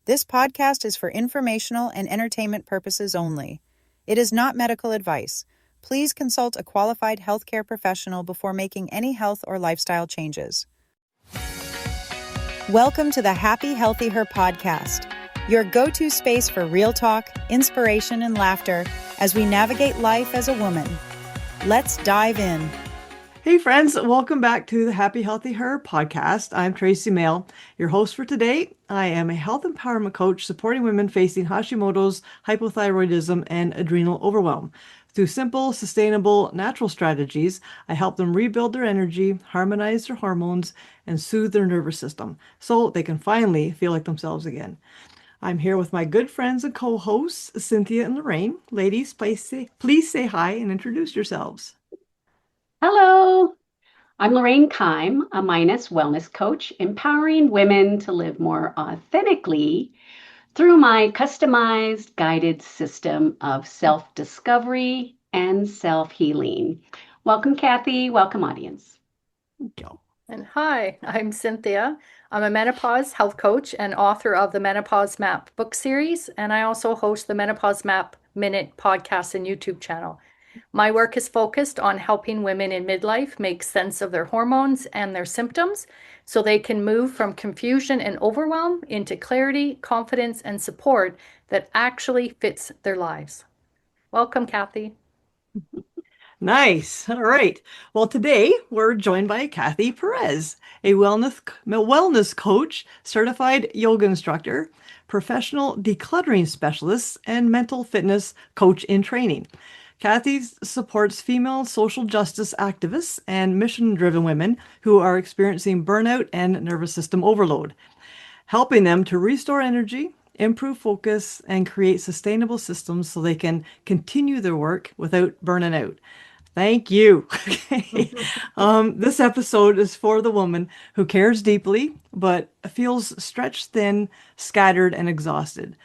This podcast is for informational and entertainment purposes only. It is not medical advice. Please consult a qualified healthcare professional before making any health or lifestyle changes. Welcome to the Happy Healthy Her podcast, your go-to space for real talk, inspiration, and laughter as we navigate life as a woman. Let's dive in. Hey friends, welcome back to the Happy Healthy Her podcast. I'm Tracey Male, your host for today. I am a health empowerment coach supporting women facing Hashimoto's, hypothyroidism, and adrenal overwhelm. Through simple, sustainable, natural strategies, I help them rebuild their energy, harmonize their hormones, and soothe their nervous system so they can finally feel like themselves again. I'm here with my good friends and co-hosts, Cynthia and Lorraine. Ladies, please say hi and introduce yourselves. Hello, I'm Lorraine Keim, a Minus wellness coach, empowering women to live more authentically through my customized guided system of self-discovery and self-healing. Welcome, Cathy. Welcome, audience. Thank you. And hi, I'm Cynthia. I'm a menopause health coach and author of the Menopause Map book series, and I also host the Menopause Map Minute podcast and YouTube channel. My work is focused on helping women in midlife make sense of their hormones and their symptoms so they can move from confusion and overwhelm into clarity, confidence, and support that actually fits their lives. Welcome, Cathy. Nice. All right. Well, today we're joined by Cathy Perez, a wellness coach, certified yoga instructor, professional decluttering specialist, and mental fitness coach in training. Cathy supports female social justice activists and mission-driven women who are experiencing burnout and nervous system overload, helping them to restore energy, improve focus, and create sustainable systems so they can continue their work without burning out. Thank you. Okay. This episode is for the woman who cares deeply, but feels stretched thin, scattered, and exhausted.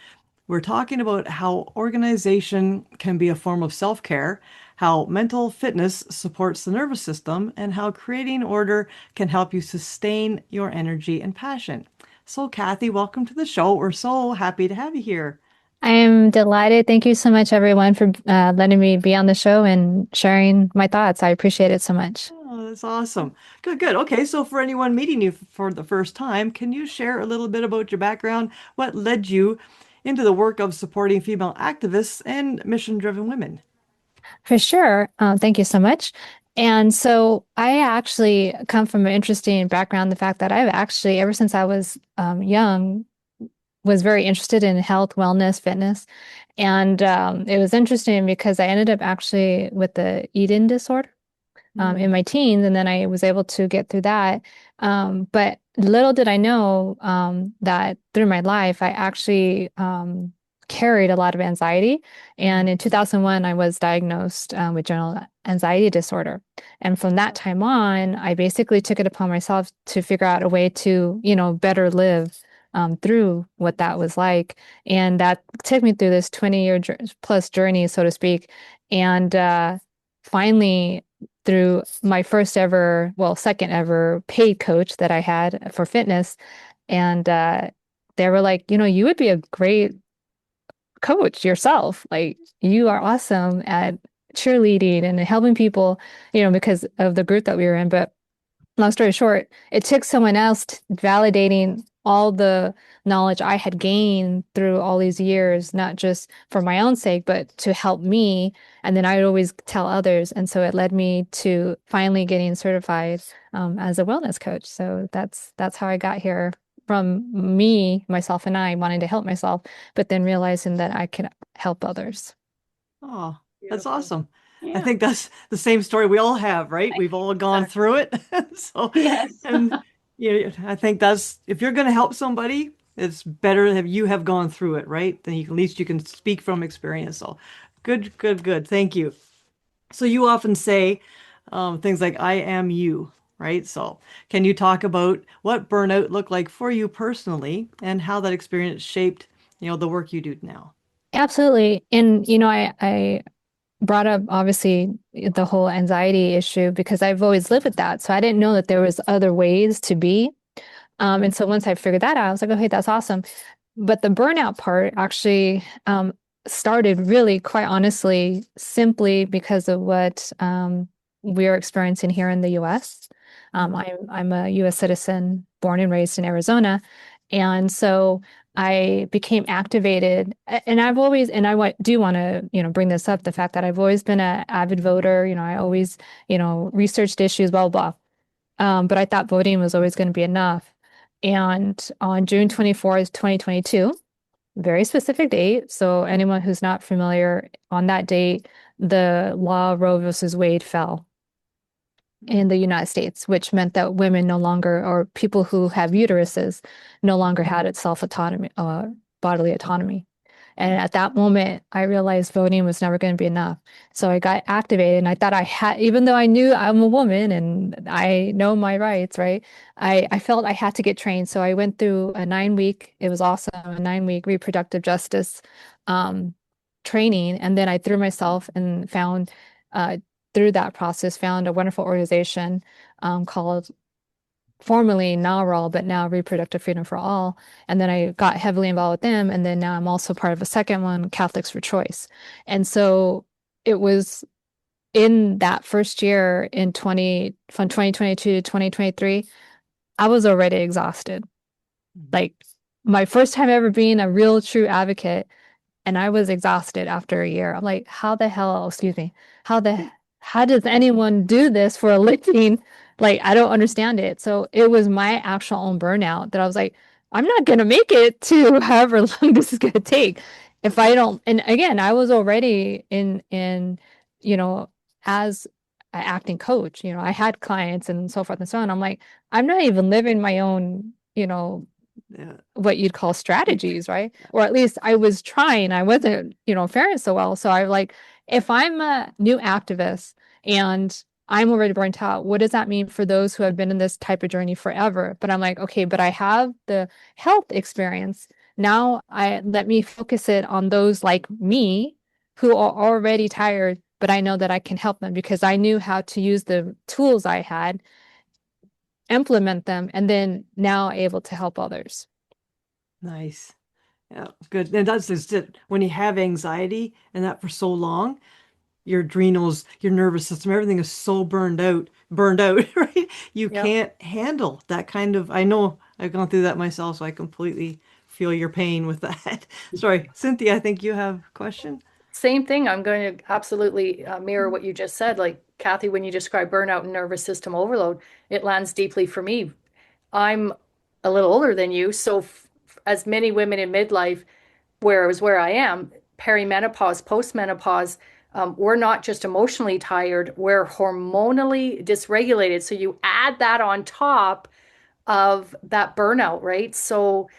We're talking about how organization can be a form of self-care, how mental fitness supports the nervous system, and how creating order can help you sustain your energy and passion. So, Cathy, welcome to the show. We're so happy to have you here. I am delighted. Thank you so much, everyone, for letting me be on the show and sharing my thoughts. I appreciate it so much. Oh, that's awesome. Good. Okay, so for anyone meeting you for the first time, can you share a little bit about your background? What led you into the work of supporting female activists and mission-driven women? For sure. Thank you so much. And so I actually come from an interesting background, the fact that I've actually, ever since I was young, was very interested in health, wellness, fitness. And it was interesting because I ended up actually with the eating disorder in my teens, and then I was able to get through that. But little did I know that through my life, I actually carried a lot of anxiety. And in 2001, I was diagnosed with general anxiety disorder. And from that time on, I basically took it upon myself to figure out a way to, better live through what that was like. And that took me through this 20-year plus journey, so to speak. And finally, through my second ever paid coach that I had for fitness. And they were like, you would be a great coach yourself. Like, you are awesome at cheerleading and helping people, because of the group that we were in. But long story short, it took someone else validating all the knowledge I had gained through all these years, not just for my own sake, but to help me. And then I would always tell others. And so it led me to finally getting certified as a wellness coach. So that's how I got here, from myself and I wanting to help myself, but then realizing that I could help others. Oh, that's awesome. Yeah. I think that's the same story we all have, right? We've all gone through it. So, Yes. And I think that's, if you're going to help somebody, it's better if you have gone through it, right? Then at least you can speak from experience. So good. Thank you. So you often say things like, I am you, right? So can you talk about what burnout looked like for you personally and how that experience shaped, the work you do now? Absolutely. And, I brought up obviously the whole anxiety issue because I've always lived with that. So I didn't know that there was other ways to be. And so once I figured that out, I was like, okay, that's awesome. But the burnout part actually started really, quite honestly, simply because of what we're experiencing here in the US. I'm a US citizen, born and raised in Arizona. And so I became activated, and I've always, and do want to, bring this up, the fact that I've always been an avid voter. I always, researched issues, blah, blah, blah. But I thought voting was always going to be enough. And on June 24th, 2022, very specific date. So anyone who's not familiar, on that date, the law Roe versus Wade fell in the United States, which meant that women no longer, or people who have uteruses, no longer had its self-autonomy, bodily autonomy. And at that moment, I realized voting was never going to be enough. So I got activated, and I thought I had, even though I knew I'm a woman and I know my rights, right? I felt I had to get trained. So I went through a 9-week, it was awesome, a 9-week reproductive justice training. And then I threw myself and found, through that process, found a wonderful organization called, formerly NARAL, but now Reproductive Freedom for All. And then I got heavily involved with them. And then now I'm also part of a second one, Catholics for Choice. And so it was in that first year from 2022 to 2023, I was already exhausted. Like my first time ever being a real true advocate. And I was exhausted after a year. I'm like, how the hell, excuse me, how does anyone do this for a living? Like, I don't understand it. So it was my actual own burnout that I was like, I'm not going to make it to however long this is going to take if I don't. And again, I was already you know, as an acting coach, I had clients and so forth and so on. I'm like, I'm not even living my own, Yeah. what you'd call strategies, right? Or at least I was trying. I wasn't, faring so well. So I like, if I'm a new activist and I'm already burnt out, what does that mean for those who have been in this type of journey forever? But I'm like, okay, but I have the health experience. Now let me focus it on those like me who are already tired, but I know that I can help them because I knew how to use the tools I had, implement them, and then now able to help others. Nice. Yeah, good. And that's just it. When you have anxiety and that for so long, your adrenals, your nervous system, everything is so burned out, right? You Yep. can't handle that kind of, I know I've gone through that myself, so I completely feel your pain with that. Sorry, Cynthia, I think you have a question. Same thing. I'm going to absolutely mirror what you just said. Like, Cathy, when you describe burnout and nervous system overload, it lands deeply for me. I'm a little older than you, so as many women in midlife, where I am, perimenopause, postmenopause, we're not just emotionally tired, we're hormonally dysregulated. So you add that on top of that burnout, right? So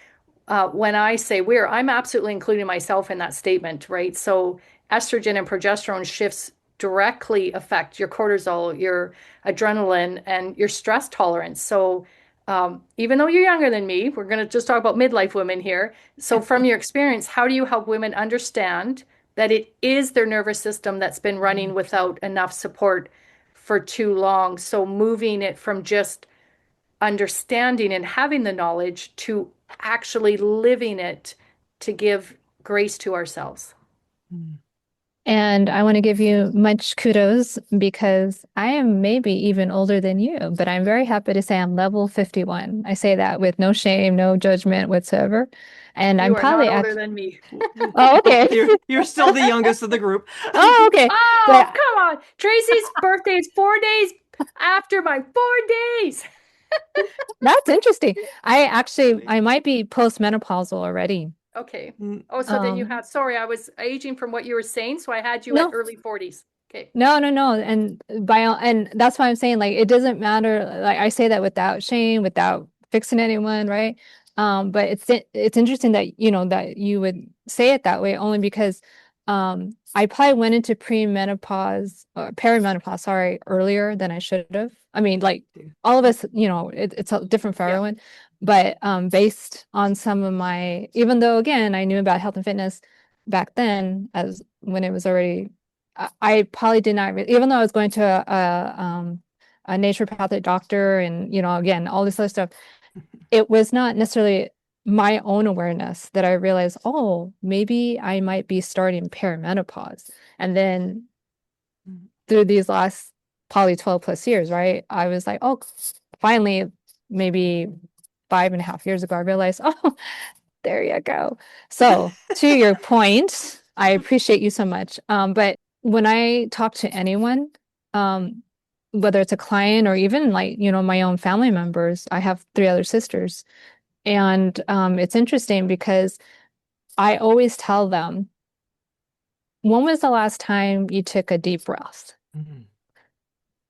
when I say I'm absolutely including myself in that statement, right? So estrogen and progesterone shifts directly affect your cortisol, your adrenaline, and your stress tolerance. So even though you're younger than me, we're going to just talk about midlife women here. So from your experience, how do you help women understand that it is their nervous system that's been running without enough support for too long? So moving it from just understanding and having the knowledge to actually living it to give grace to ourselves. And I want to give you much kudos because I am maybe even older than you, but I'm very happy to say I'm level 51. I say that with no shame, no judgment whatsoever. And I'm You are probably not older than me. Oh, okay. You're still the youngest of the group. Oh, okay. Oh, But come on. Tracy's birthday is 4 days after my 4 days. that's interesting. I might be postmenopausal already. Okay. Mm, Oh, so then you Um, have, sorry, I was aging from what you were saying. So I had you at no, early 40s. Okay. no. And that's why I'm saying, like, it doesn't matter. Like, I say that without shame, without fixing anyone, right? But it's interesting that, that you would say it that way, only because I probably went into premenopause or perimenopause, sorry, earlier than I should have. I mean, like, all of us, it's different for Yeah. everyone. But based on some of my, even though again, I knew about health and fitness back then, as when it was already, I probably did not, even though I was going to a naturopathic doctor and, again, all this other stuff, it was not necessarily my own awareness that I realized, oh, maybe I might be starting perimenopause. And then through these last probably 12 plus years, right? I was like, oh, finally, maybe 5.5 years ago, I realized, oh, there you go. So to your point, I appreciate you so much. But when I talk to anyone, um, whether it's a client or even like, my own family members, I have 3 other sisters. And it's interesting because I always tell them, when was the last time you took a deep breath? Mhm.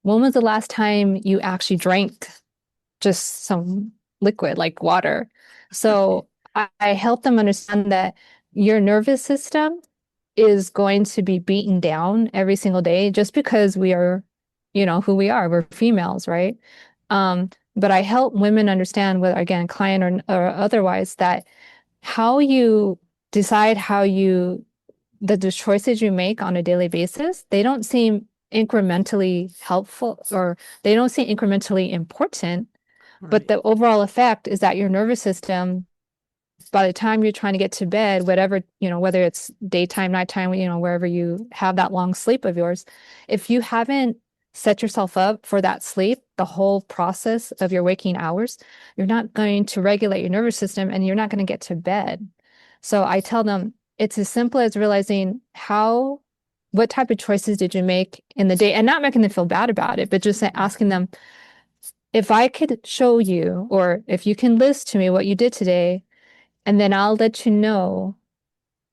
When was the last time you actually drank just some liquid like water? So I help them understand that your nervous system is going to be beaten down every single day just because we are, who we are. We're females, right? But I help women understand, whether again, client or otherwise, that how you decide the choices you make on a daily basis, they don't seem incrementally helpful, or they don't seem incrementally important, but Right. the overall effect is that your nervous system, by the time you're trying to get to bed, whatever, whether it's daytime, nighttime, wherever you have that long sleep of yours, if you haven't set yourself up for that sleep, the whole process of your waking hours, you're not going to regulate your nervous system and you're not going to get to bed. So I tell them it's as simple as realizing what type of choices did you make in the day, and not making them feel bad about it, but just asking them, if I could show you, or if you can list to me what you did today, and then I'll let you know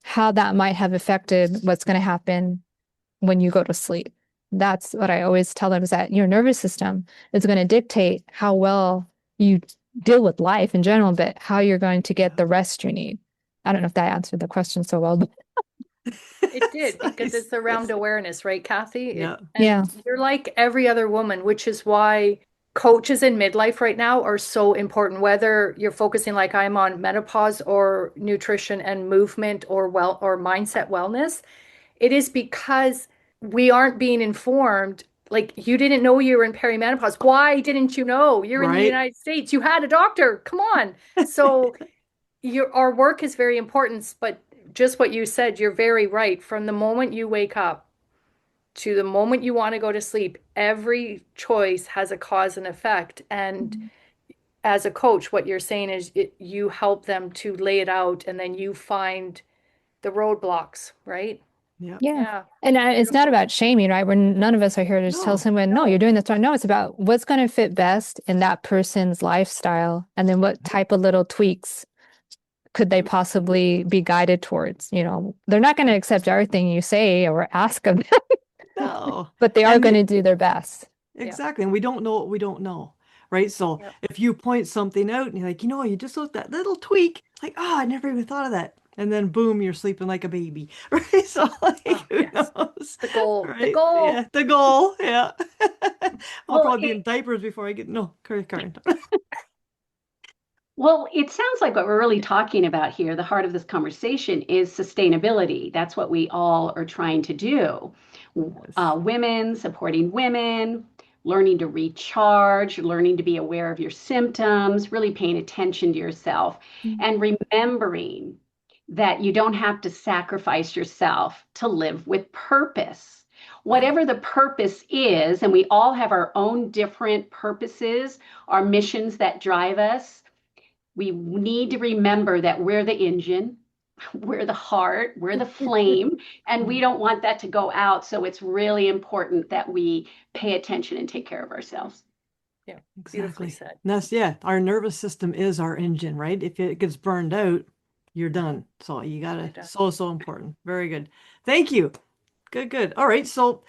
how that might have affected what's going to happen when you go to sleep. That's what I always tell them, is that your nervous system is going to dictate how well you deal with life in general, but how you're going to get the rest you need. I don't know if that answered the question so well, but It did, because Nice. it's around Yes. awareness, right, Cathy? Yeah. yeah. And you're like every other woman, which is why coaches in midlife right now are so important, whether you're focusing like I'm on menopause or nutrition and movement or mindset wellness. It is because we aren't being informed. Like, you didn't know you were in perimenopause. Why didn't you know? You're in the Right. United States. You had a doctor. Come on. So our work is very important, but just what you said, you're very right. From the moment you wake up to the moment you want to go to sleep, every choice has a cause and effect. And as a coach, what you're saying is you help them to lay it out, and then you find the roadblocks, right? Yeah. Yeah. Yeah. And it's not Beautiful. about shaming, right? None of us are here to just tell No. someone, no, you're No. doing this wrong. No, it's about what's going to fit best in that person's lifestyle. And then what type of little tweaks could they possibly be guided towards? They're not going to accept everything you say or ask of them, No. but they are And going to do their best. Yeah. exactly. And we don't know what we don't know. Right. So Yep. if you point something out and you're like, you just look that little tweak, like, oh, I never even thought of that. And then boom, you're sleeping like a baby. Right. So like, Oh, who yes. knows? The goal. The Right. goal. Yeah. The goal. Yeah. I'll Well, probably be in diapers before I get no, current. Well, it sounds like what we're really talking about here, the heart of this conversation is sustainability. That's what we all are trying to do. Yes. Women supporting women, learning to recharge, learning to be aware of your symptoms, really paying attention to yourself, and remembering that you don't have to sacrifice yourself to live with purpose. Right. Whatever the purpose is, and we all have our own different purposes, our missions that drive us, we need to remember that we're the engine, we're the heart, we're the flame, and we don't want that to go out. So it's really important that we pay attention and take care of ourselves. Yeah. Beautifully Exactly. said. And that's, yeah, our nervous system is our engine, right? If it gets burned out, you're done. So you You're gotta, done. so important. Very good. Thank you. Good, good. All right. So,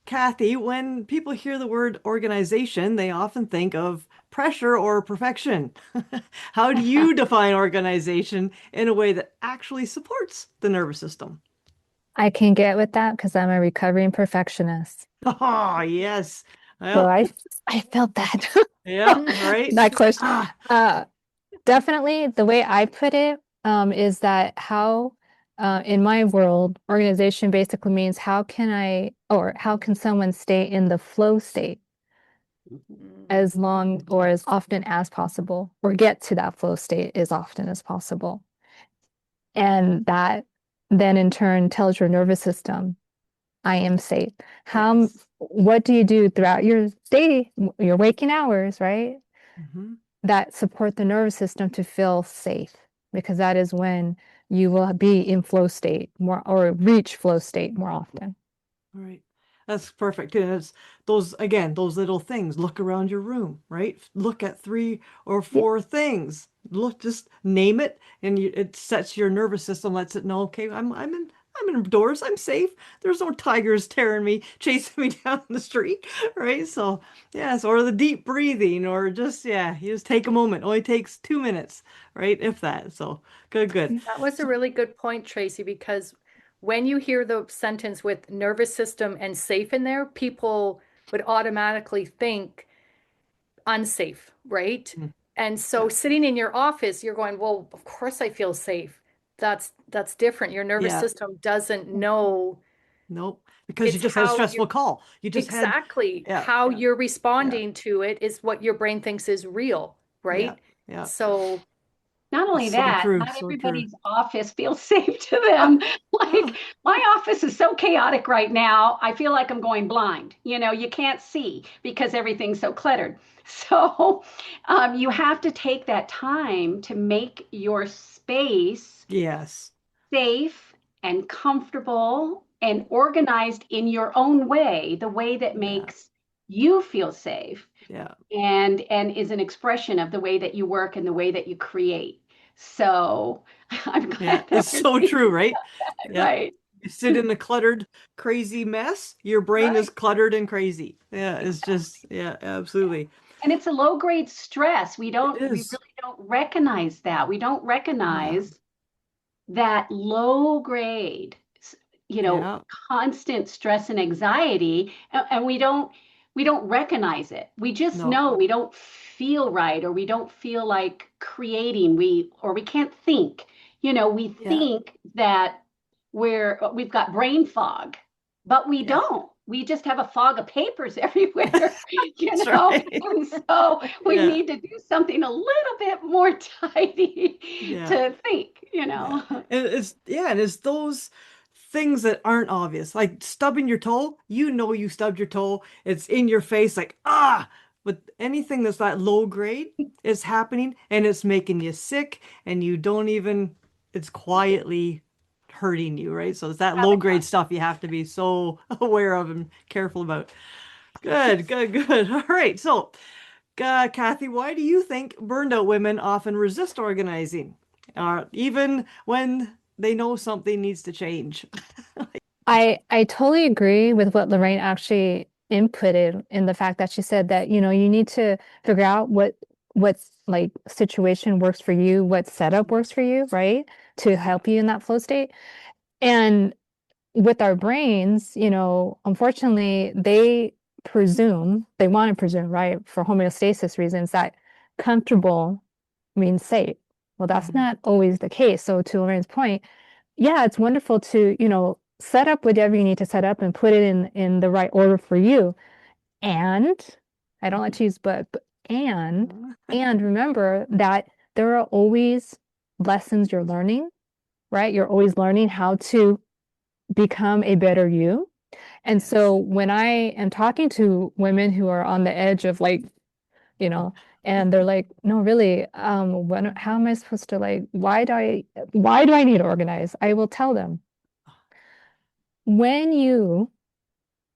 Cathy, when people hear the word organization, they often think of pressure or perfection. How do you define organization in a way that actually supports the nervous system? I can get with that because I'm a recovering perfectionist. Oh, yes. So Well, I felt that. yeah, right. Not close. Ah, Definitely the way I put it, is that in my world, organization basically means how can someone stay in the flow state? as long or as often as possible, or get to that flow state as often as possible. And that then in turn tells your nervous system, I am safe. What do you do throughout your day, your waking hours, right? That support the nervous system to feel safe, because that is when you will be in flow state more, or reach flow state more often. Right. That's perfect. And it's those, again, those little things. Look around your room, right? Look at 3 or 4 things. Look, just name it, and it sets your nervous system, lets it know, okay, I'm indoors, I'm safe. There's no tigers tearing me, chasing me down the street, right? So, yes, or the deep breathing, or just, yeah, you just take a moment. Only takes 2 minutes, right? If that. So, good. That was a really good point, Tracey, because when you hear the sentence with nervous system and safe in there, people would automatically think unsafe, right? And so sitting in your office, you're going, well, of course I feel safe. That's different. Your nervous Yeah. system doesn't know. Nope. Because you It's just had a how stressful you call. You just had, exactly yeah, how you're responding to it is what your brain thinks is real, yeah, right? yeah. So Not only It's so that, true, not so true. everybody's office feels safe to them. Like my office is so chaotic right now. I feel like I'm going blind. You know, you can't see because everything's so cluttered. So you have to take that time to make your space Yes. safe and comfortable and organized in your own way, the way that Yeah. makes you feel safe Yeah. and is an expression of the way that you work and the way that you create. So I'm Yeah. glad that It's we're so true, thinking right? that, Yeah. right. You sit in a cluttered, crazy mess, your brain Right. is cluttered and crazy. Yeah, it's just, Exactly. yeah, absolutely. And it's a low grade stress. It We is. really don't recognize that. We don't Yeah. recognize that low grade, you know, Yeah. constant stress and anxiety, and we don't recognize it. We just No. know we don't feel right, or we don't feel like creating, we can't think. You know, we Yeah. think that we've got brain fog, but we Yeah. don't. We just have a fog of papers everywhere, That's right. And so we Yeah. need to do something a little bit more tidy Yeah. to think, Yeah. And it's those things that aren't obvious. Like stubbing your toe, you know you stubbed your toe. It's in your face, like, ah. But anything that's that low grade is happening and it's making you sick and you don't even, it's quietly hurting you, right? So it's that low grade stuff you have to be so aware of and careful about. Good. All right. So, Kathy, why do you think burned out women often resist organizing, even when they know something needs to change? I totally agree with what Lorraine actually inputted in the fact that she said that, you need to figure out what's like situation works for you, what setup works for you, right? To help you in that flow state. And with our brains, unfortunately, they want to presume, right, for homeostasis reasons, that comfortable means safe. Well, that's not always the case. So to Lorraine's point, yeah, it's wonderful to, set up whatever you need to set up and put it in the right order for you. And I don't like to use but and remember that there are always lessons you're learning, right? You're always learning how to become a better you. And so when I am talking to women who are on the edge of like, and they're like, no, really, how am I supposed to like, why do I need to organize? I will tell them, when you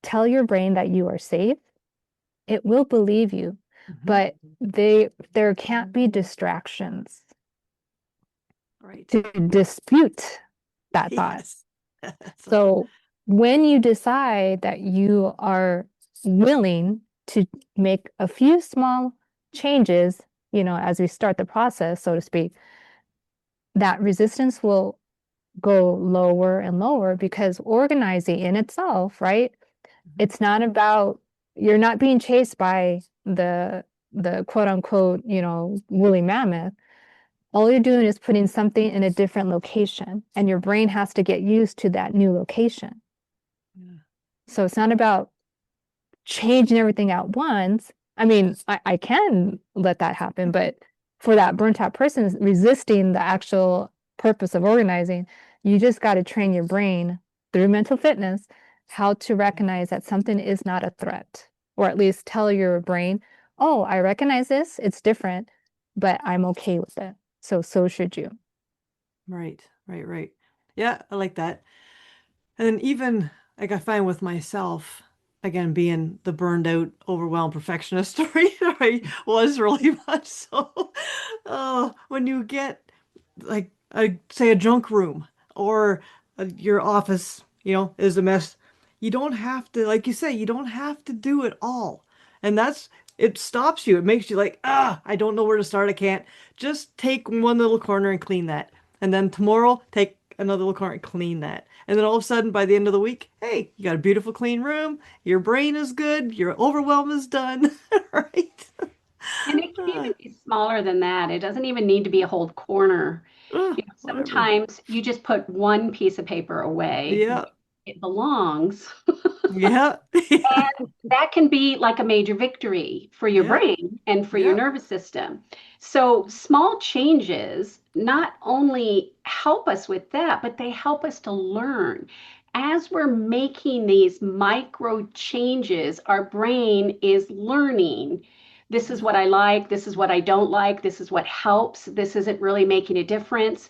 tell your brain that you are safe, it will believe you, but there can't be distractions Right. to dispute that thought. Yes. So when you decide that you are willing to make a few small changes, as we start the process, so to speak, that resistance will go lower and lower, because organizing in itself, right? It's not about, you're not being chased by the quote unquote, woolly mammoth. All you're doing is putting something in a different location, and your brain has to get used to that new location. Yeah. So it's not about changing everything at once. I mean, I can let that happen, but for that burnt out person resisting the actual purpose of organizing, you just got to train your brain through mental fitness how to recognize that something is not a threat, or at least tell your brain, oh, I recognize this, it's different, but I'm okay with it. So should you. Right, right, right. Yeah, I like that. And then even like I find with myself, again, being the burned out, overwhelmed perfectionist story I was really much so. Oh, when you get like say a junk room or your office, is a mess. You don't have to, like you say, you don't have to do it all. And it stops you. It makes you like, I don't know where to start. I can't. Just take one little corner and clean that. And then tomorrow, take another little corner and clean that. And then all of a sudden, by the end of the week, hey, you got a beautiful clean room. Your brain is good. Your overwhelm is done. Right? And it can even be smaller than that. It doesn't even need to be a whole corner. Whatever. Sometimes you just put one piece of paper away where Yeah. it belongs. Yeah. Yeah. And that can be like a major victory for your Yeah. brain and for your Yeah. nervous system. So small changes not only help us with that, but they help us to learn. As we're making these micro changes, our brain is learning. This is what I like. This is what I don't like. This is what helps. This isn't really making a difference.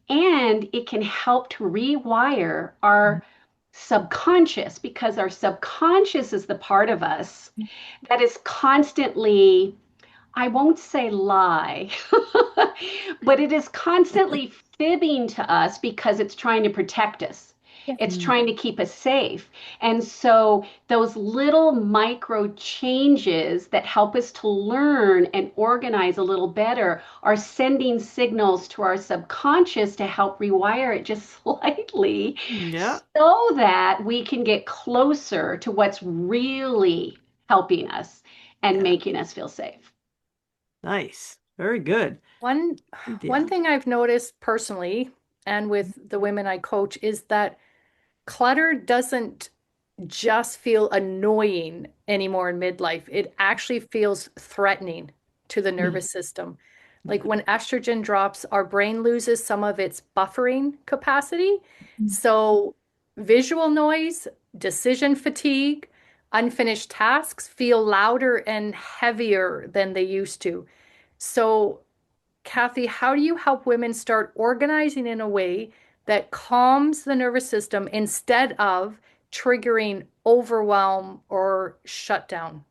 And it can help to rewire our subconscious because our subconscious is the part of us that is constantly, I won't say lie, but it is constantly fibbing to us because it's trying to protect us. Yeah. It's trying to keep us safe. And so those little micro changes that help us to learn and organize a little better are sending signals to our subconscious to help rewire it just slightly Yeah. so that we can get closer to what's really helping us and Yeah. making us feel safe. Nice. Very good. One Yeah. thing I've noticed personally and with the women I coach is that clutter doesn't just feel annoying anymore in midlife. It actually feels threatening to the nervous system. Like when estrogen drops, our brain loses some of its buffering capacity. So visual noise, decision fatigue, unfinished tasks feel louder and heavier than they used to. So Cathy, how do you help women start organizing in a way that calms the nervous system instead of triggering overwhelm or shutdown?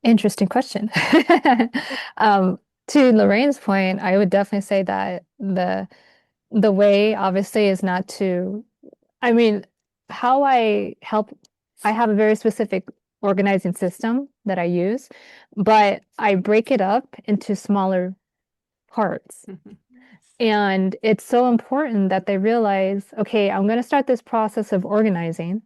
Interesting question. To Lorraine's point, I would definitely say that the way obviously is not to, I mean, how I help, I have a very specific organizing system that I use, but I break it up into smaller parts. And it's so important that they realize, okay, I'm going to start this process of organizing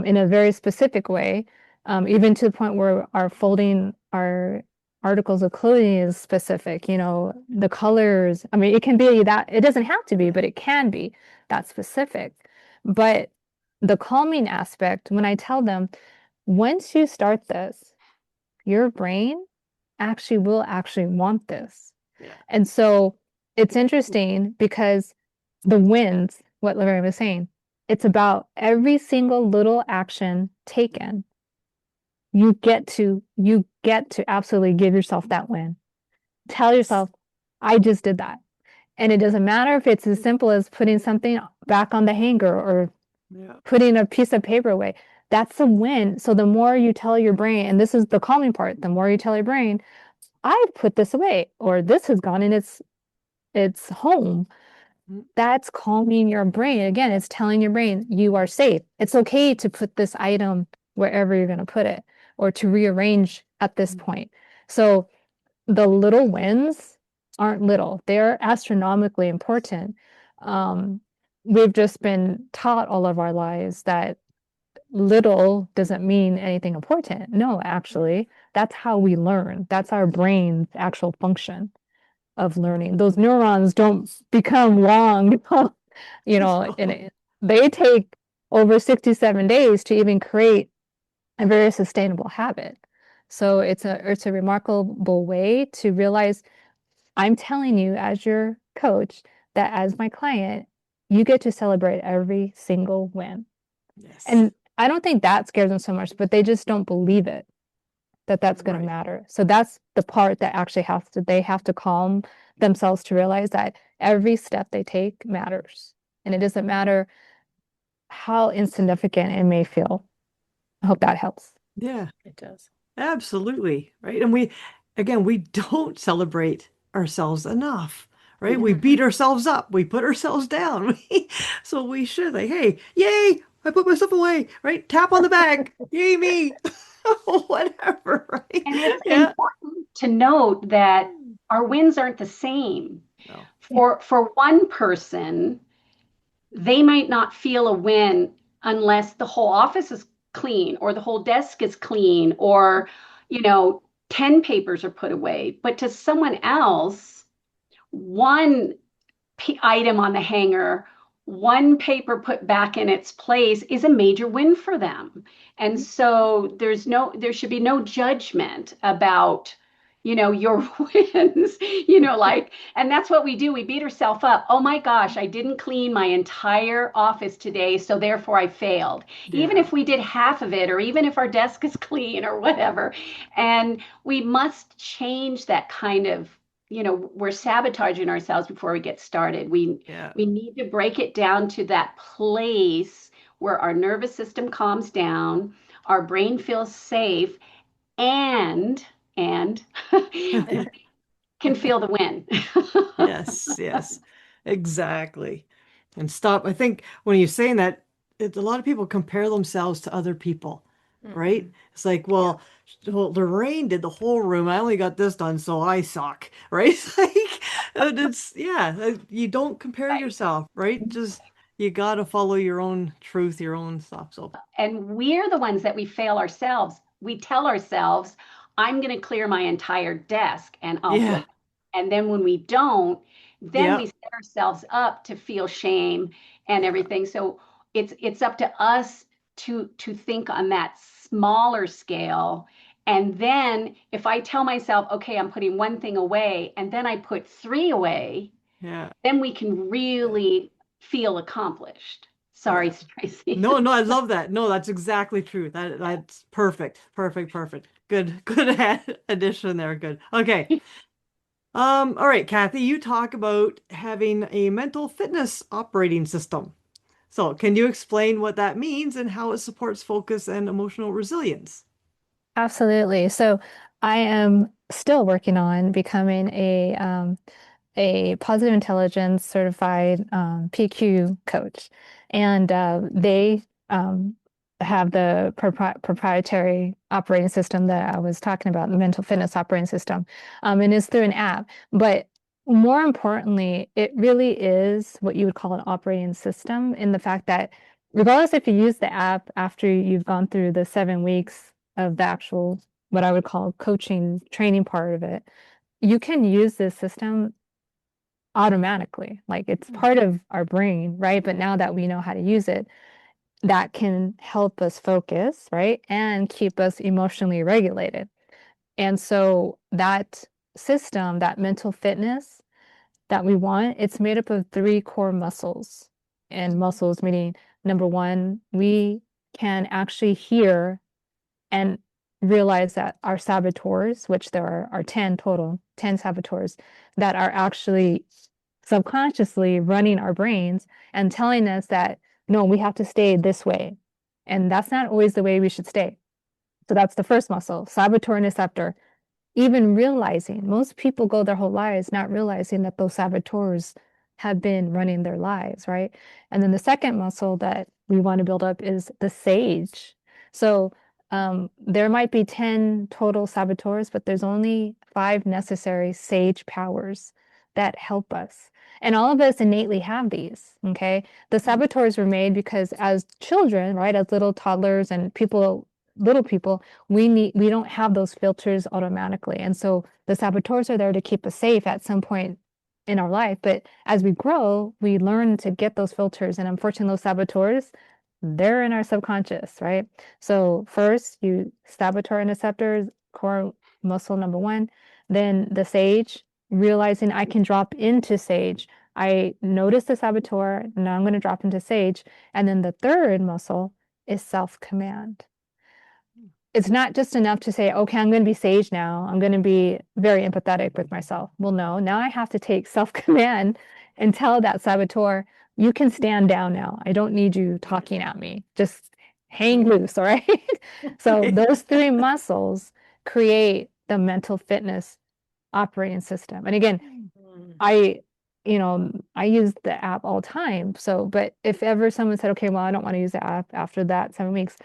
in a very specific way, even to the point where our folding our articles of clothing is specific, the colors. I mean, it can be that, it doesn't have to be, but it can be that specific. But the calming aspect, when I tell them, once you start this, your brain will actually want this. Yeah. And so it's interesting because the wins, what Lorraine was saying, it's about every single little action taken. You get to absolutely give yourself that win. Tell yourself, I just did that. And it doesn't matter if it's as simple as putting something back on the hanger or putting a piece of paper away. That's a win. So the more you tell your brain, and this is the calming part, the more you tell your brain, I've put this away, or this has gone in its home. That's calming your brain. Again, it's telling your brain you are safe. It's okay to put this item wherever you're going to put it, or to rearrange at this point. So the little wins aren't little, they're astronomically important. We've just been taught all of our lives that little doesn't mean anything important. No, actually, that's how we learn. That's our brain's actual function of learning. Those neurons don't become long, and they take over 67 days to even create a very sustainable habit. So it's a remarkable way to realize I'm telling you as your coach that as my client, you get to celebrate every single win. Yes. And I don't think that scares them so much, but they just don't believe it that that's going to Right. matter. So that's the part that actually they have to calm themselves to realize that every step they take matters. And it doesn't matter how insignificant it may feel. I hope that helps. Yeah, It does. absolutely. Right. And we don't celebrate ourselves enough. Right. Yeah. We beat ourselves up. We put ourselves down. So we should like, hey, yay, I put myself away. Right. Tap on the back. Yay, me. Whatever. Right. And it's Yeah. important to note that our wins aren't the same. No. For one person, they might not feel a win unless the whole office is clean or the whole desk is clean or, 10 papers are put away. But to someone else, one item on the hanger, one paper put back in its place is a major win for them. And so there should be no judgment about, your wins, and that's what we do. We beat ourselves up. Oh my gosh, I didn't clean my entire office today, so therefore I failed. Even Yeah. if we did half of it, or even if our desk is clean or whatever. And we must change that kind of we're sabotaging ourselves before we get started. Yeah. We need to break it down to that place where our nervous system calms down, our brain feels safe, and can feel the win. Yes, yes, exactly. And stop. I think when you're saying that, a lot of people compare themselves to other people, right? It's like, well, Lorraine did the whole room. I only got this done, so I suck, right? It's like, you don't compare Right. yourself, right? Just you got to follow your own truth, your own stuff. So, And we're the ones that we fail ourselves. We tell ourselves, I'm going to clear my entire desk and I'll yeah, feel. And then when we don't, then yeah, we set ourselves up to feel shame and yeah, everything. So it's up to us to think on that smaller scale. And then if I tell myself, okay, I'm putting one thing away, and then I put three away, yeah, then we can yeah, really feel accomplished. Sorry, yeah. Tracey. No, no, I love that. No, that's exactly true. That's perfect. Perfect, perfect. Good, good addition there. Good. Okay. All right, Cathy, you talk about having a mental fitness operating system. So, can you explain what that means and how it supports focus and emotional resilience? Absolutely. So I am still working on becoming a positive intelligence certified PQ coach. And they have the proprietary operating system that I was talking about, the mental fitness operating system. And it's through an app. But more importantly, it really is what you would call an operating system in the fact that regardless if you use the app after you've gone through the 7 weeks of the actual, what I would call coaching training part of it, you can use this system automatically. Like it's part of our brain, right? But now that we know how to use it, that can help us focus, right? And keep us emotionally regulated. And so that system, that mental fitness that we want, it's made up of three core muscles. And muscles meaning number one, we can actually hear and realize that our saboteurs, which are 10 total, 10 saboteurs that are actually subconsciously running our brains and telling us that, no, we have to stay this way. And that's not always the way we should stay. So that's the first muscle, saboteur and receptor. Even realizing most people go their whole lives not realizing that those saboteurs have been running their lives, right? And then the second muscle that we want to build up is the sage. So there might be 10 total saboteurs, but there's only 5 necessary sage powers that help us. And all of us innately have these, okay? The saboteurs were made because as children, right, as little toddlers and little people, we don't have those filters automatically. And so the saboteurs are there to keep us safe at some point in our life. But as we grow, we learn to get those filters. And unfortunately, those saboteurs, they're in our subconscious, right? So first, you saboteur and receptors core muscle number one. Then the sage, realizing I can drop into sage. I notice the saboteur, now I'm going to drop into sage. And then the third muscle is self-command. It's not just enough to say, okay, I'm going to be sage now. I'm going to be very empathetic with myself. Well, no, now I have to take self-command and tell that saboteur, you can stand down now. I don't need you talking at me. Just hang loose, all right? So those three muscles create the mental fitness operating system. And again, I use the app all the time. So, but if ever someone said, okay, well, I don't want to use the app after that 7 weeks,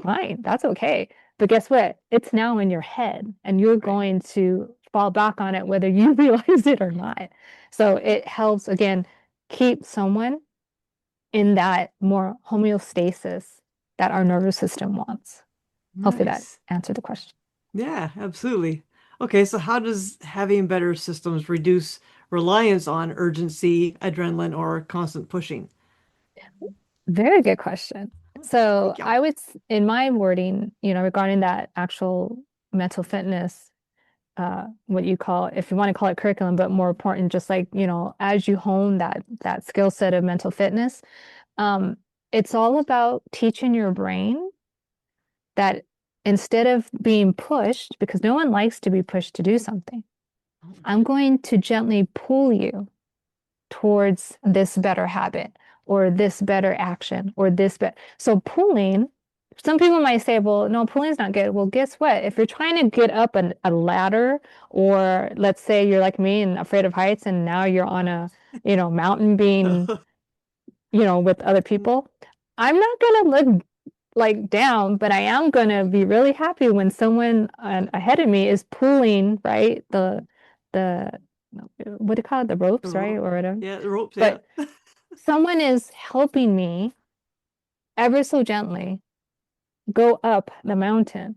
fine, that's okay. But guess what? It's now in your head and you're going to fall back on it whether you realize it or not. So it helps, again, keep someone in that more homeostasis that our nervous system wants. Hopefully that answered the question. Yeah, absolutely. Okay, so how does having better systems reduce reliance on urgency, adrenaline, or constant pushing? Very good question. So Thank you. I would, in my wording, regarding that actual mental fitness, what you call, if you want to call it curriculum, but more important, just like, as you hone that skill set of mental fitness, it's all about teaching your brain that instead of being pushed, because no one likes to be pushed to do something, I'm going to gently pull you towards this better habit or this better action or this better. So pulling, some people might say, well, no, pulling is not good. Well, guess what? If you're trying to get up a ladder, or let's say you're like me and afraid of heights and now you're on a, mountain being, with other people, I'm not going to look like down, but I am going to be really happy when someone ahead of me is pulling, right? The what do you call it? The ropes, right? Or whatever. Yeah, the ropes, But yeah. someone is helping me ever so gently go up the mountain.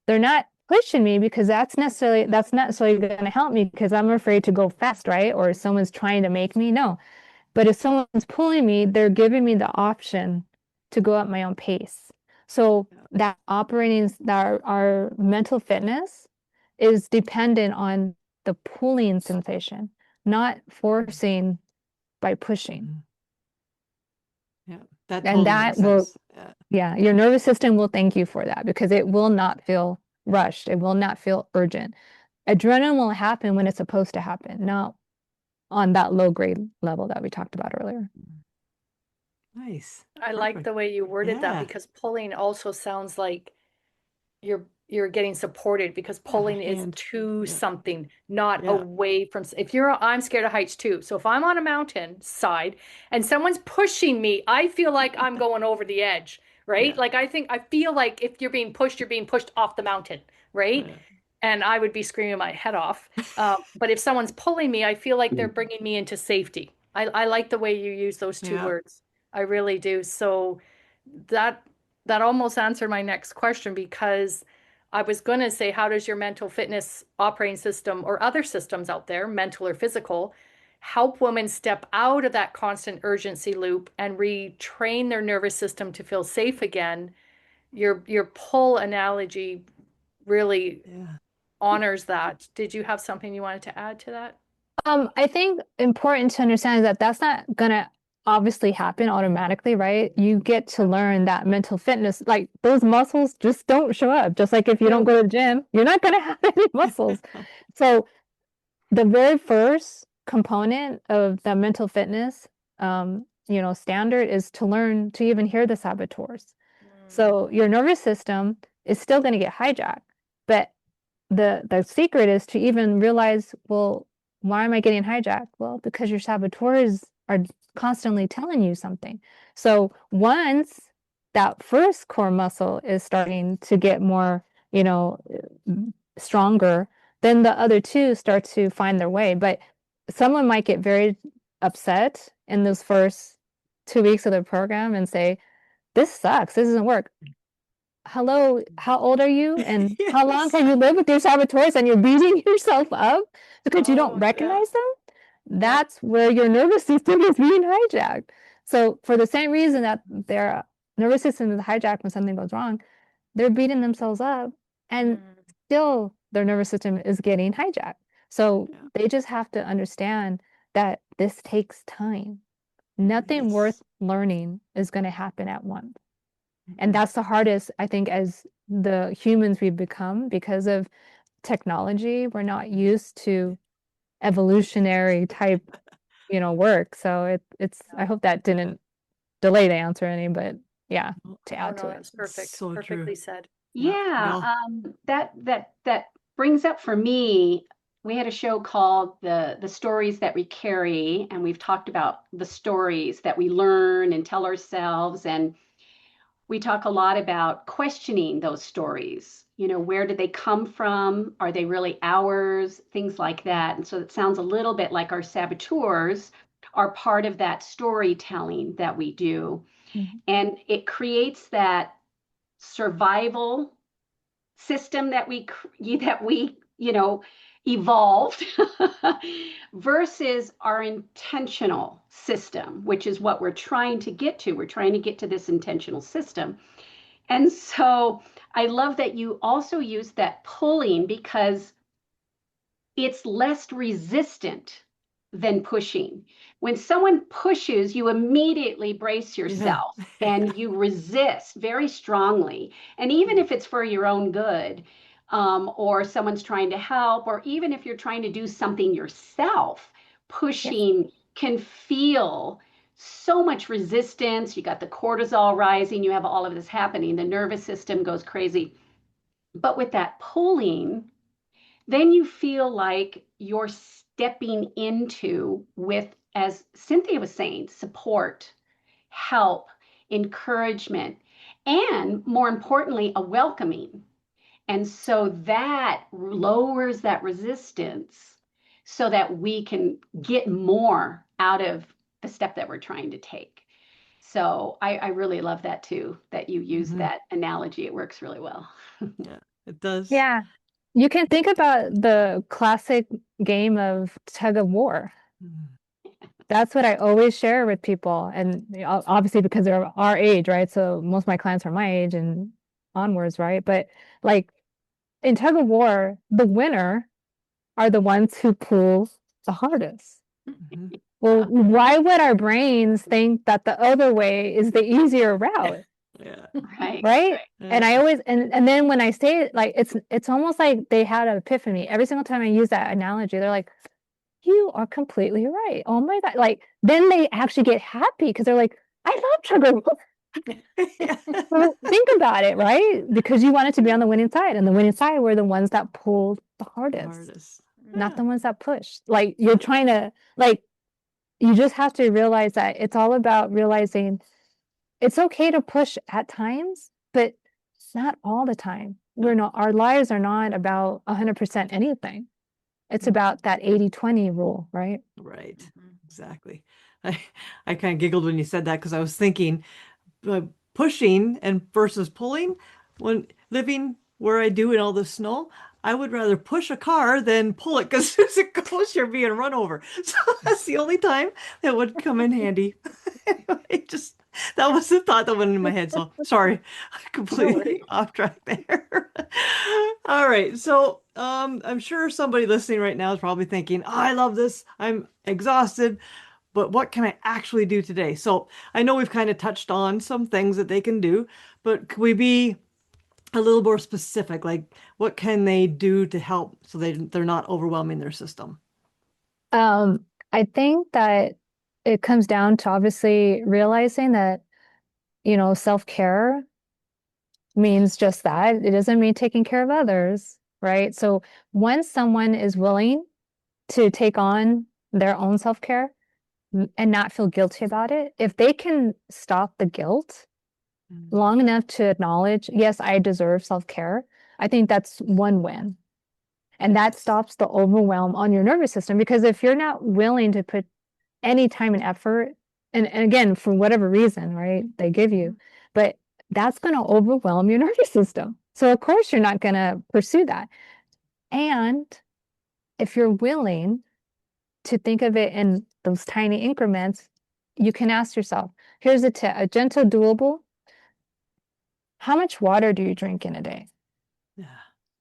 They're not pushing me because that's not necessarily going to help me because I'm afraid to go fast, right? Or someone's trying to make me. No. But if someone's pulling me, they're giving me the option to go at my own pace. So that our mental fitness is dependent on the pulling sensation, not forcing by pushing. Yeah, that And totally that makes sense. yeah, your nervous system will thank you for that because it will not feel rushed. It will not feel urgent. Adrenaline will happen when it's supposed to happen, not on that low grade level that we talked about earlier. Nice. I like Perfect. the way you worded that Yeah. because pulling also sounds like you're getting supported because pulling is hand. to Yeah. something, not Yeah. away from. If I'm scared of heights too. So if I'm on a mountain side and someone's pushing me, I feel like I'm going over the edge, right? Yeah. Like I feel like if you're being pushed off the mountain, right? Yeah. And I would be screaming my head off. But if someone's pulling me, I feel like they're bringing me into safety. I like the way you use those two Yeah. words. I really do. So that that almost answered my next question because I was going to say, how does your mental fitness operating system or other systems out there, mental or physical, help women step out of that constant urgency loop and retrain their nervous system to feel safe again? Your pull analogy really Yeah. honors that. Did you have something you wanted to add to that? I think important to understand is that that's not gonna obviously happen automatically, right? You get to learn that mental fitness, like those muscles just don't show up. Just like if you don't go to the gym, you're not gonna have any muscles. So the very first component of the mental fitness, standard is to learn to even hear the saboteurs. So your nervous system is still going to get hijacked, but the secret is to even realize, well, why am I getting hijacked? Well, because your saboteurs are constantly telling you something. So once that first core muscle is starting to get more, stronger, then the other two start to find their way. But someone might get very upset in those first 2 weeks of the program and say, this sucks. This doesn't work. Hello, how old are you? And how long Yes. have you lived with your saboteurs and you're beating yourself up because you don't Oh, yeah. recognize them? That's where your nervous system is being hijacked. So for the same reason that their nervous system is hijacked when something goes wrong, they're beating themselves up and still their nervous system is getting hijacked. So they just have to understand that this takes time. Nothing worth learning is going to happen at once. And that's the hardest, I think, as the humans we've become because of technology. We're not used to evolutionary type, work. So it's, I hope that didn't delay the answer any, but yeah, to add to it. That's perfect. So Perfectly true. said. Yeah, that brings up for me. We had a show called the Stories That We Carry, and we've talked about the stories that we learn and tell ourselves, and we talk a lot about questioning those stories. Where did they come from? Are they really ours? Things like that. And so it sounds a little bit like our saboteurs are part of that storytelling that we do. And it creates that survival system that we evolved versus our intentional system, which is what we're trying to get to. We're trying to get to this intentional system. And so I love that you also use that pulling because it's less resistant than pushing. When someone pushes, you immediately brace yourself and you resist very strongly. And even if it's for your own good, or someone's trying to help, or even if you're trying to do something yourself, pushing can feel so much resistance. You got the cortisol rising, you have all of this happening, the nervous system goes crazy. But with that pulling, then you feel like you're stepping into with, as Cynthia was saying, support, help, encouragement, and more importantly, a welcoming. And so that lowers that resistance so that we can get more out of the step that we're trying to take. So I really love that too, that you use that analogy. It works really well. Yeah, it does. Yeah. You can think about the classic game of tug of war. That's what I always share with people. And obviously because they're our age, right? So most of my clients are my age and onwards, right? But like in tug of war, the winner are the ones who pull the hardest. Well, why would our brains think that the other way is the easier route? Right? And I always and then when I say it, like it's almost like they had an epiphany. Every single time I use that analogy, they're like, you are completely right. Oh my God. Like then they actually get happy because they're like, I love tug of war. Well, think about it, right? Because you wanted to be on the winning side, and the winning side were the ones that pulled the hardest. Not the ones that pushed. Like you're trying to you just have to realize that it's all about realizing it's okay to push at times, but not all the time. Our lives are not about 100% anything. It's about that 80-20 rule, right? Right. Exactly. I kind of giggled when you said that because I was thinking pushing and versus pulling. When living where I do in all the snow, I would rather push a car than pull it because as it goes, you're being run over. So that's the only time that would come in handy. Anyway, that was the thought that went in my head. So sorry, completely off track there. All right. So I'm sure somebody listening right now is probably thinking, oh, I love this. I'm exhausted. But what can I actually do today? So I know we've kind of touched on some things that they can do, but could we be a little more specific? Like what can they do to help so they're not overwhelming their system? I think that it comes down to obviously realizing that, self-care means just that. It doesn't mean taking care of others, right? So once someone is willing to take on their own self-care and not feel guilty about it, if they can stop the guilt long enough to acknowledge, yes, I deserve self-care, I think that's one win. And that stops the overwhelm on your nervous system. Because if you're not willing to put any time and effort, and again, for whatever reason, right, they give you, but that's going to overwhelm your nervous system. So of course you're not going to pursue that. And if you're willing to think of it in those tiny increments, you can ask yourself, here's a gentle doable. How much water do you drink in a day? Yeah.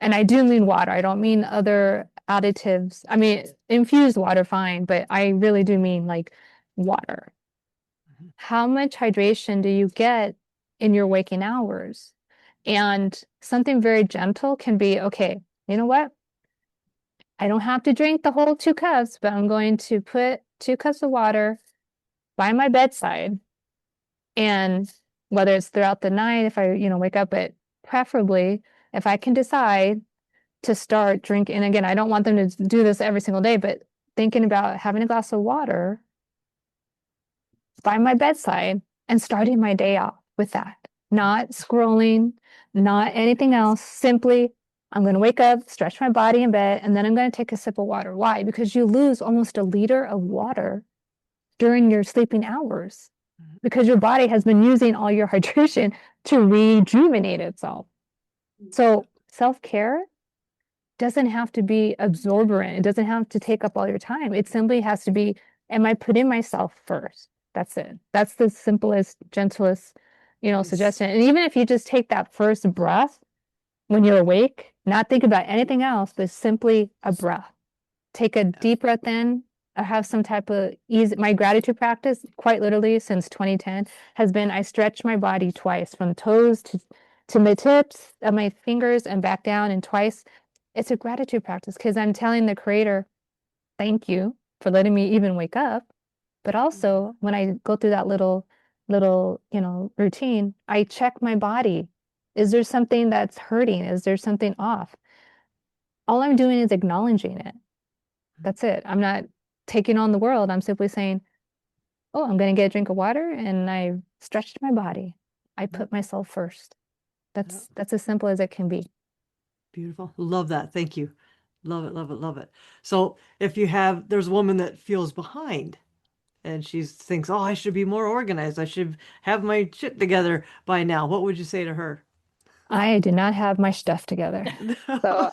And I do mean water. I don't mean other additives. I mean, infused water, fine, but I really do mean like water. How much hydration do you get in your waking hours? And something very gentle can be, okay, you know what? I don't have to drink the whole 2 cups, but I'm going to put 2 cups of water by my bedside. And whether it's throughout the night, if I, wake up, but preferably if I can decide to start drinking, and again, I don't want them to do this every single day, but thinking about having a glass of water by my bedside and starting my day off with that, not scrolling, not anything else, simply I'm going to wake up, stretch my body in bed, and then I'm going to take a sip of water. Why? Because you lose almost a liter of water during your sleeping hours because your body has been using all your hydration to rejuvenate itself. So self-care doesn't have to be absorbent. It doesn't have to take up all your time. It simply has to be, am I putting myself first? That's it. That's the simplest, gentlest, suggestion. And even if you just take that first breath when you're awake, not think about anything else, but simply a breath. Take a deep breath in. I have some type of ease. My gratitude practice, quite literally since 2010, has been I stretch my body twice from toes to my tips of my fingers and back down, and twice. It's a gratitude practice because I'm telling the creator, thank you for letting me even wake up. But also when I go through that little, routine, I check my body. Is there something that's hurting? Is there something off? All I'm doing is acknowledging it. That's it. I'm not taking on the world. I'm simply saying, oh, I'm going to get a drink of water and I stretched my body. I put myself first. That's as simple as it can be. Beautiful. Love that. Thank you. Love it, love it, love it. So if there's a woman that feels behind and she thinks, oh, I should be more organized. I should have my shit together by now. What would you say to her? I do not have my stuff together. So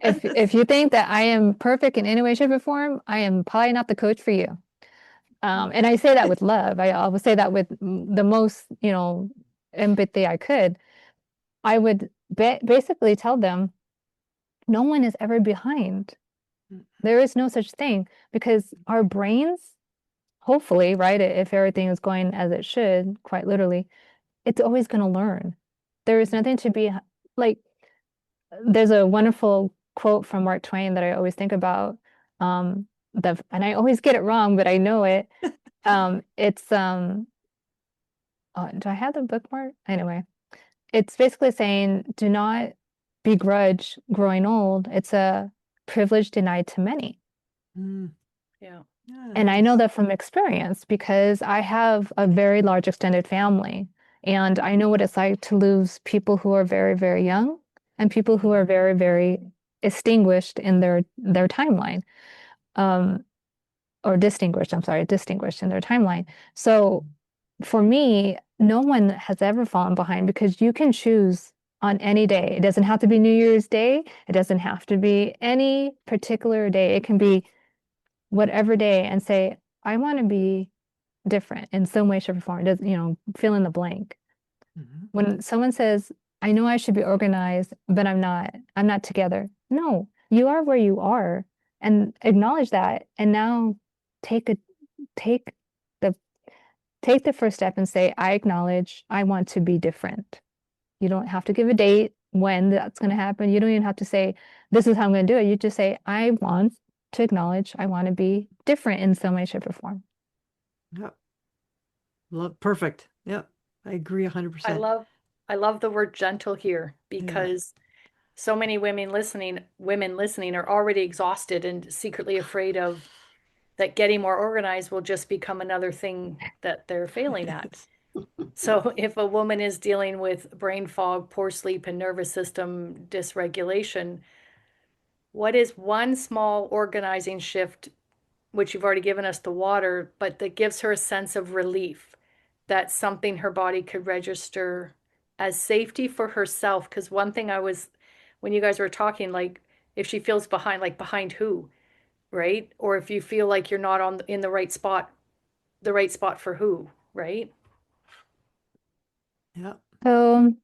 if you think that I am perfect in any way, shape, or form, I am probably not the coach for you. And I say that with love. I always say that with the most, empathy I could. I would basically tell them, no one is ever behind. There is no such thing because our brains, hopefully, right, if everything is going as it should, quite literally, it's always going to learn. There is nothing to be like, there's a wonderful quote from Mark Twain that I always think about. And I always get it wrong, but I know it. It's do I have the bookmark? Anyway, it's basically saying, do not begrudge growing old. It's a privilege denied to many. Yeah. And I know that from experience because I have a very large extended family. And I know what it's like to lose people who are very, very young and people who are very, very extinguished in their timeline. Or distinguished, I'm sorry, distinguished in their timeline. So for me, no one has ever fallen behind because you can choose on any day. It doesn't have to be New Year's Day. It doesn't have to be any particular day. It can be whatever day and say, I want to be different in some way, shape, or form. It does, fill in the blank. When someone says, I know I should be organized, but I'm not together. No, you are where you are and acknowledge that. And now take the first step and say, I acknowledge I want to be different. You don't have to give a date when that's going to happen. You don't even have to say, this is how I'm going to do it. You just say, I want to acknowledge I want to be different in some way, shape, or form. Yep. Perfect. Yep. I agree 100%. I love the word gentle here because so many women listening are already exhausted and secretly afraid of that getting more organized will just become another thing that they're failing at. So if a woman is dealing with brain fog, poor sleep, and nervous system dysregulation, what is one small organizing shift, which you've already given us the water, but that gives her a sense of relief, that's something her body could register as safety for herself? Because one thing when you guys were talking, like if she feels behind, like behind who, right? Or if you feel like you're not in the right spot for who, right? Yeah. So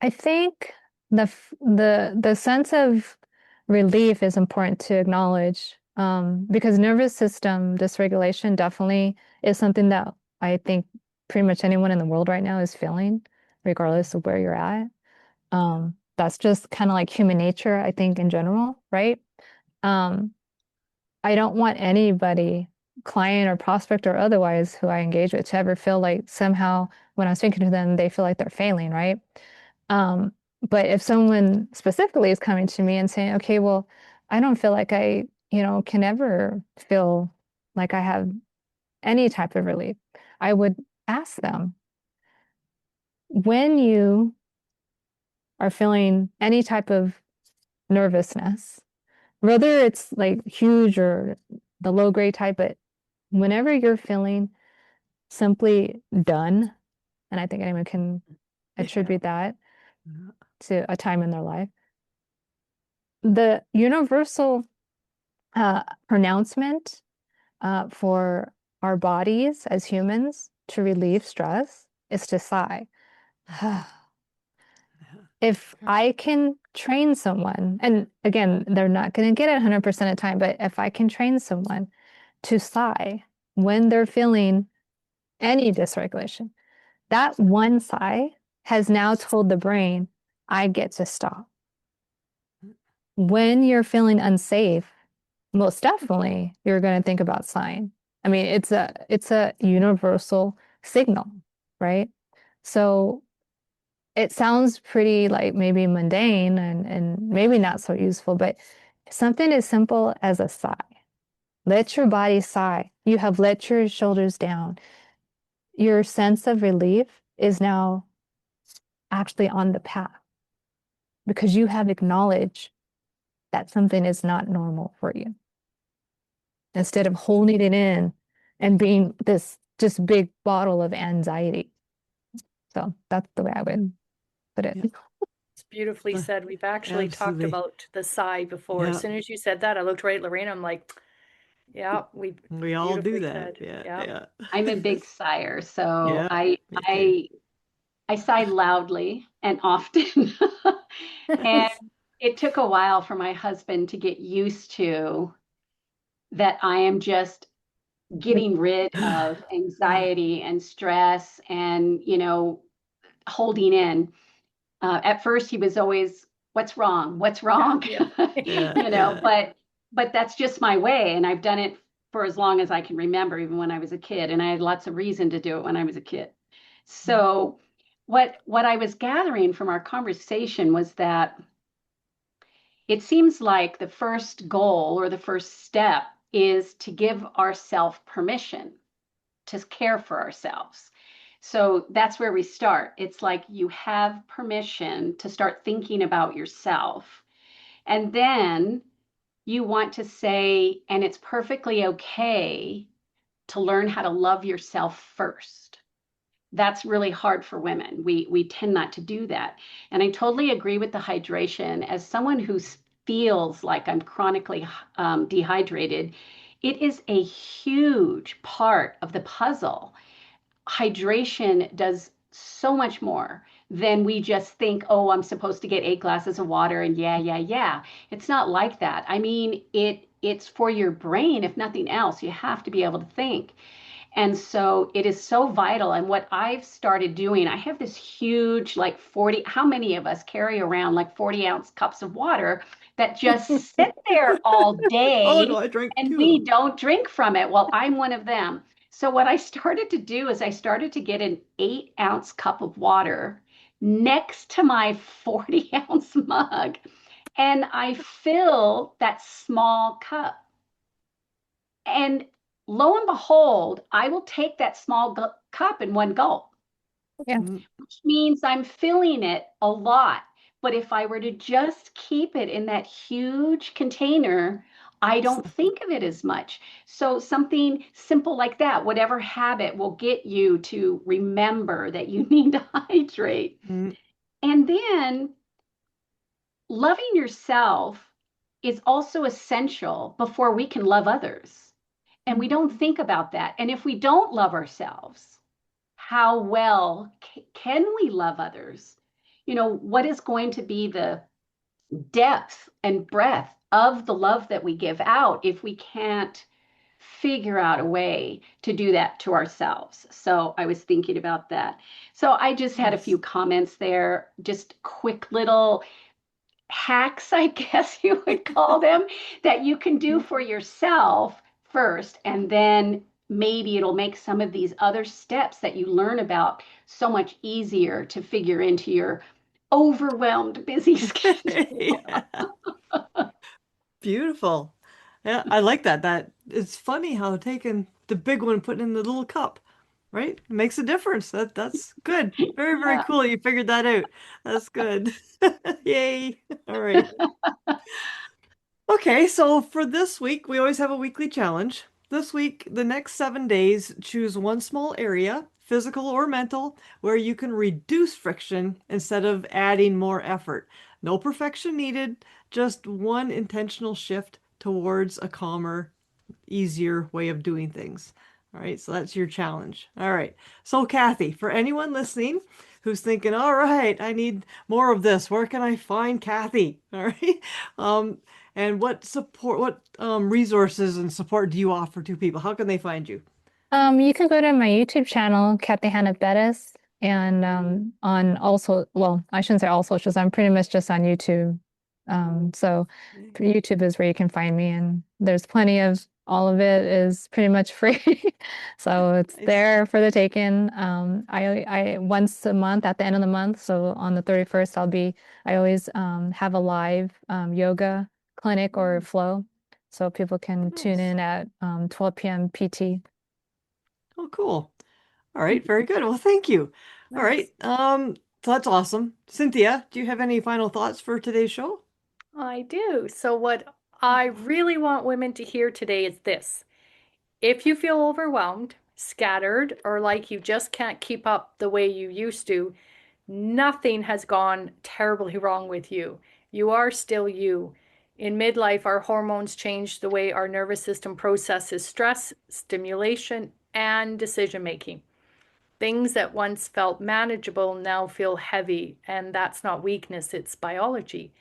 I think the sense of relief is important to acknowledge, because nervous system dysregulation definitely is something that I think pretty much anyone in the world right now is feeling, regardless of where you're at. That's just kind of like human nature, I think, in general, right? Um, I don't want anybody, client or prospect or otherwise, who I engage with to ever feel like somehow when I'm speaking to them, they feel like they're failing, right? But if someone specifically is coming to me and saying, okay, well, I don't feel like I, can ever feel like I have any type of relief, I would ask them, when you are feeling any type of nervousness, whether it's like huge or the low grade type, but whenever you're feeling simply done, and I think anyone can attribute that to a time in their life, the universal pronouncement for our bodies as humans to relieve stress is to sigh. If I can train someone, and again, they're not going to get it 100% of the time, but if I can train someone to sigh when they're feeling any dysregulation, that one sigh has now told the brain, I get to stop. When you're feeling unsafe, most definitely you're going to think about sighing. I mean, it's a universal signal, right? So it sounds pretty like maybe mundane and maybe not so useful, but something as simple as a sigh. Let your body sigh. You have let your shoulders down. Your sense of relief is now actually on the path because you have acknowledged that something is not normal for you. Instead of holding it in and being this just big bottle of anxiety. So that's the way I would put it. It's beautifully said. We've actually talked Absolutely. about the sigh before. Yeah. As soon as you said that, I looked right at Lorraine. I'm like, yeah, We all do beautifully that. said. Yeah. Yeah. Yeah. I'm a big sigher, so Yeah. I Me too. I sigh loudly and often. And it took a while for my husband to get used to that I am just getting rid of anxiety and stress and, holding in. At first, he was always, "What's wrong? What's wrong?" Yeah. Yeah. You know, Yeah. but that's just my way, and I've done it for as long as I can remember, even when I was a kid, and I had lots of reason to do it when I was a kid. So, what I was gathering from our conversation was that it seems like the first goal or the first step is to give ourselves permission to care for ourselves. So that's where we start. It's like you have permission to start thinking about yourself. And then you want to say, and it's perfectly okay to learn how to love yourself first. That's really hard for women. We tend not to do that. And I totally agree with the hydration. As someone who feels like I'm chronically dehydrated, it is a huge part of the puzzle. Hydration does so much more than we just think, oh, I'm supposed to get 8 glasses of water and yeah, yeah, yeah. It's not like that. I mean, it's for your brain, if nothing else. You have to be able to think. And so it is so vital. And what I've started doing, I have this huge, like 40, how many of us carry around like 40-ounce cups of water that just sit there all Oh no, day I drank and two of we them. don't drink from it? Well, I'm one of them. So what I started to do is I started to get an 8-ounce cup of water next to my 40-ounce mug. And I fill that small cup. And lo and behold, I will take that small cup in one gulp, Yeah. which means I'm filling it a lot. But if I were to just keep it in that huge container, I don't think of it as much. So something simple like that, whatever habit will get you to remember that you need to hydrate. Mm. And then loving yourself is also essential before we can love others. And we don't think about that. And if we don't love ourselves, how well can we love others? what is going to be the depth and breadth of the love that we give out if we can't figure out a way to do that to ourselves? So I was thinking about that. So I just had a few Yes. comments there, just quick little hacks, I guess you would call them, that you can do for yourself first, and then maybe it'll make some of these other steps that you learn about so much easier to figure into your overwhelmed, busy schedule. Yeah. Beautiful. Yeah, I like that. That it's funny how taking the big one, putting in the little cup, right? Makes a difference. That's good. Very, very Yeah. cool. You figured that out. That's good. Yay. All right. Okay, so for this week, we always have a weekly challenge. This week, the next 7 days, choose one small area, physical or mental, where you can reduce friction instead of adding more effort. No perfection needed, just one intentional shift towards a calmer, easier way of doing things. All right, so that's your challenge. All right. So, Cathy, for anyone listening who's thinking, all right, I need more of this, where can I find Cathy? All right. Um, and what support, what resources and support do you offer to people? How can they find you? You can go to my YouTube channel, Cathy Perez, and on also, well, I shouldn't say all socials. I'm pretty much just on YouTube. So YouTube is where you can find me, and there's plenty of all of it is pretty much free. So it's Nice. there for the taking. I once a month at the end of the month, so on the 31st, I always have a live yoga clinic or flow. So people can tune Nice. in at 12 p.m. PT. Oh, cool. All right, very good. Well, thank you. All right. Nice. So that's awesome. Cynthia, do you have any final thoughts for today's show? I do. So, what I really want women to hear today is this. If you feel overwhelmed, scattered, or like you just can't keep up the way you used to, nothing has gone terribly wrong with you. You are still you. In midlife, our hormones change the way our nervous system processes stress, stimulation, and decision making. Things that once felt manageable now feel heavy, and that's not weakness, it's biology.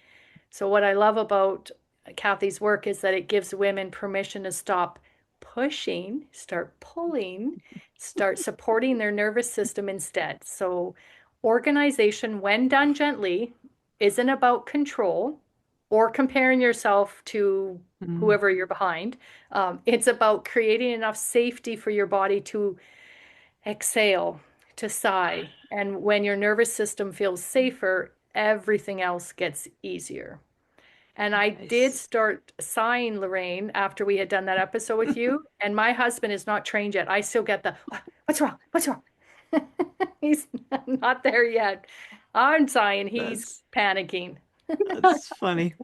So, what I love about Cathy's work is that it gives women permission to stop pushing, start pulling, start supporting their nervous system instead. So, organization, when done gently, isn't about control or comparing yourself to Mm, whoever you're behind. It's about creating enough safety for your body to exhale, to sigh. And when your nervous system feels safer, everything else gets easier. And I did nice. start sighing, Lorraine, after we had done that episode with you. And my husband is not trained yet. I still get the, What's wrong? What's wrong? He's not there yet. I'm sighing. He's That's panicking. that's funny.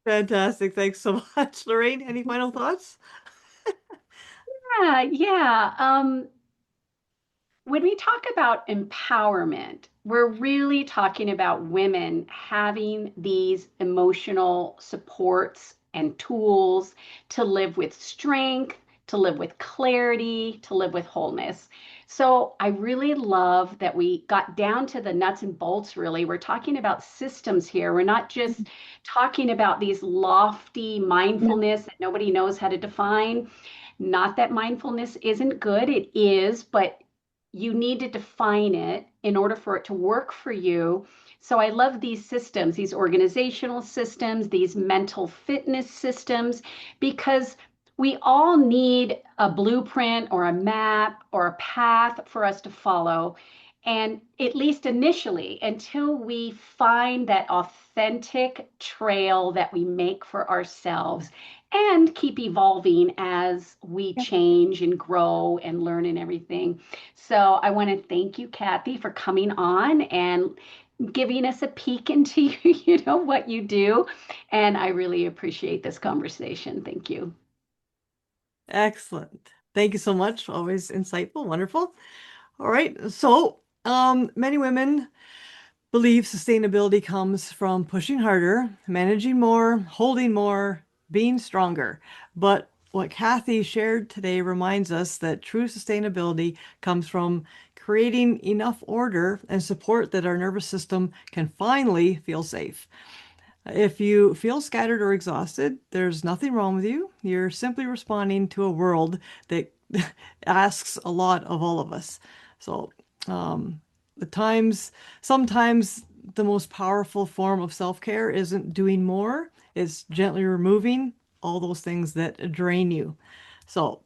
Fantastic. Thanks so much, Lorraine. Any final thoughts? Yeah, yeah. When we talk about empowerment, we're really talking about women having these emotional supports and tools to live with strength, to live with clarity, to live with wholeness. So I really love that we got down to the nuts and bolts, really. We're talking about systems here. We're not just talking about these lofty mindfulness that nobody knows how to define. Not that mindfulness isn't good, it is, but you need to define it in order for it to work for you. So I love these systems, these organizational systems, these mental fitness systems, because we all need a blueprint or a map or a path for us to follow. And at least initially, until we find that authentic trail that we make for ourselves and keep evolving as we change and grow and learn and everything. So I want to thank you, Cathy, for coming on and giving us a peek into what you do. And I really appreciate this conversation. Thank you. Excellent. Thank you so much. Always insightful, wonderful. All right. So, many women believe sustainability comes from pushing harder, managing more, holding more, being stronger. But what Cathy shared today reminds us that true sustainability comes from creating enough order and support that our nervous system can finally feel safe. If you feel scattered or exhausted, there's nothing wrong with you. You're simply responding to a world that asks a lot of all of us. So, sometimes the most powerful form of self-care isn't doing more, it's gently removing all those things that drain you. So,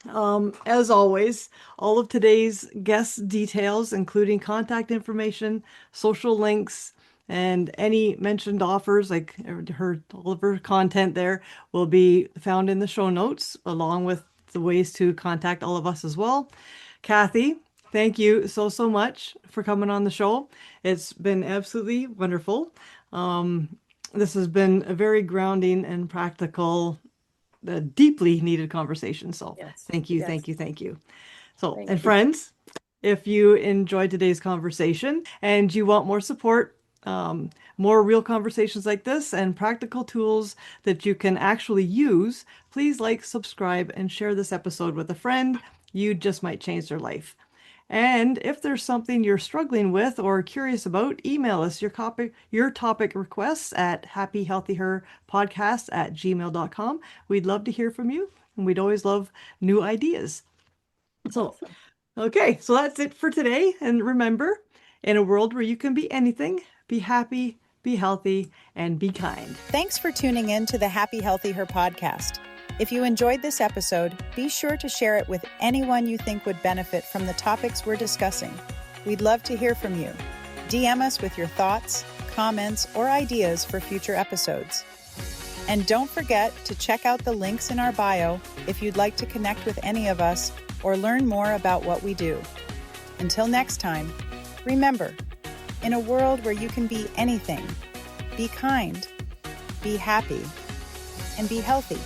as always, all of today's guest details, including contact information, social links, and any mentioned offers, like all of her content there, will be found in the show notes, along with the ways to contact all of us as well. Cathy, thank you so much for coming on the show. It's been absolutely wonderful. This has been a very grounding and practical, deeply needed conversation. So Yes. thank you, Yes. thank you, thank you. So, Thank and you. friends, if you enjoyed today's conversation and you want more support, more real conversations like this and practical tools that you can actually use, please like, subscribe, and share this episode with a friend. You just might change their life. And if there's something you're struggling with or curious about, email us your topic requests at happyhealthyherpodcast@gmail.com. We'd love to hear from you, and we'd always love new ideas. So, Awesome. okay, so that's it for today. And remember, in a world where you can be anything, be happy, be healthy, and be kind. Thanks for tuning in to the Happy Healthy Her podcast. If you enjoyed this episode, be sure to share it with anyone you think would benefit from the topics we're discussing. We'd love to hear from you. DM us with your thoughts, comments, or ideas for future episodes. And don't forget to check out the links in our bio if you'd like to connect with any of us or learn more about what we do. Until next time, remember, in a world where you can be anything, be kind, be happy, and be healthy.